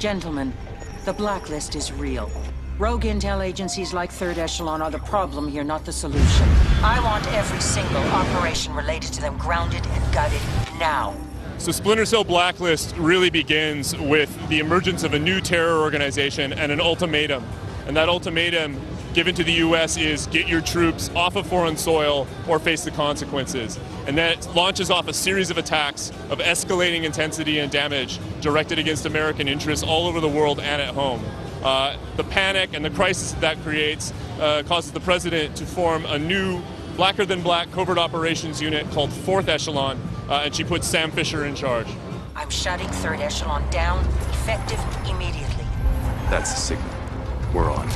Gentlemen, the Blacklist is real. Rogue intel agencies like Third Echelon are the problem here, not the solution. I want every single operation related to them grounded and gutted now. So Splinter Cell Blacklist really begins with the emergence of a new terror organization and an ultimatum. And that ultimatum given to the US is get your troops off of foreign soil or face the consequences. And that launches off a series of attacks of escalating intensity and damage directed against American interests all over the world and at home. The panic and the crisis that creates causes the president to form a new blacker-than-black covert operations unit called 4th Echelon, and she puts Sam Fisher in charge. I'm shutting 3rd Echelon down, effective immediately. That's the signal. We're on.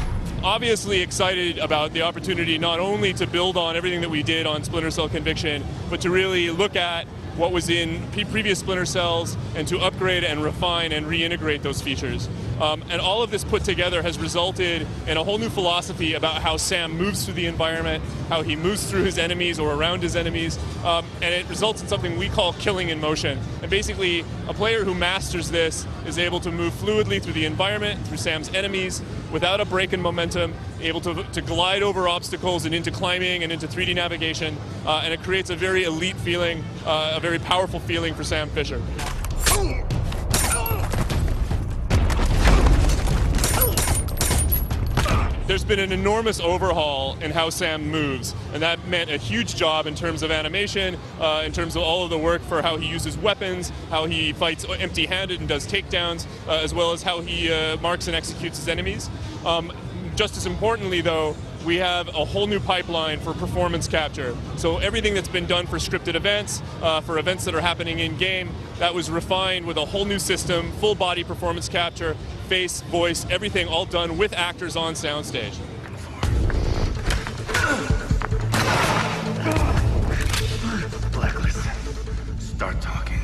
Obviously excited about the opportunity not only to build on everything that we did on Splinter Cell Conviction, but to really look at what was in previous Splinter Cells and to upgrade and refine and reintegrate those features. And all of this put together has resulted in a whole new philosophy about how Sam moves through the environment, how he moves through his enemies or around his enemies, and it results in something we call killing in motion. And basically, a player who masters this is able to move fluidly through the environment, through Sam's enemies, without a break in momentum, able to glide over obstacles and into climbing and into 3D navigation, and it creates a very elite feeling, a very powerful feeling for Sam Fisher. There's been an enormous overhaul in how Sam moves, and that meant a huge job in terms of animation, in terms of all of the work for how he uses weapons, how he fights empty-handed and does takedowns, as well as how he marks and executes his enemies. Just as importantly, though, we have a whole new pipeline for performance capture. So everything that's been done for scripted events, for events that are happening in-game, that was refined with a whole new system, full body performance capture, face, voice, everything all done with actors on soundstage. Blacklist. Start talking.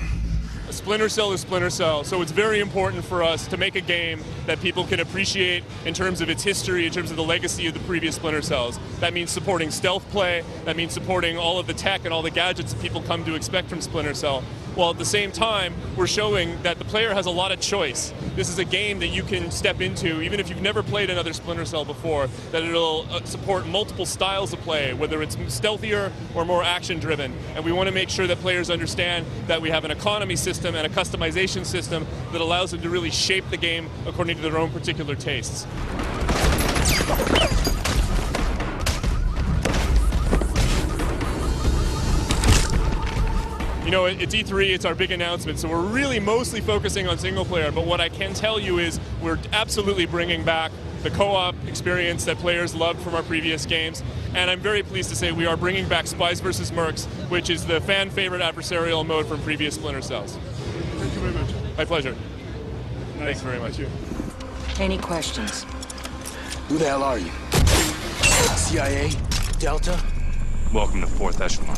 Splinter Cell is Splinter Cell, so it's very important for us to make a game that people can appreciate in terms of its history, in terms of the legacy of the previous Splinter Cells. That means supporting stealth play, that means supporting all of the tech and all the gadgets that people come to expect from Splinter Cell. While at the same time, we're showing that the player has a lot of choice. This is a game that you can step into, even if you've never played another Splinter Cell before, that it'll support multiple styles of play, whether it's stealthier or more action-driven. And we want to make sure that players understand that we have an economy system and a customization system that allows them to really shape the game according to their own particular tastes. You know, it's E3, it's our big announcement, so we're really mostly focusing on single player, but what I can tell you is we're absolutely bringing back the co-op experience that players loved from our previous games, and I'm very pleased to say we are bringing back Spies vs. Mercs, which is the fan-favorite adversarial mode from previous Splinter Cells. Thank you very much. My pleasure. Nice. Thanks very much. Any questions? Who the hell are you? CIA? Delta? Welcome to 4th Echelon.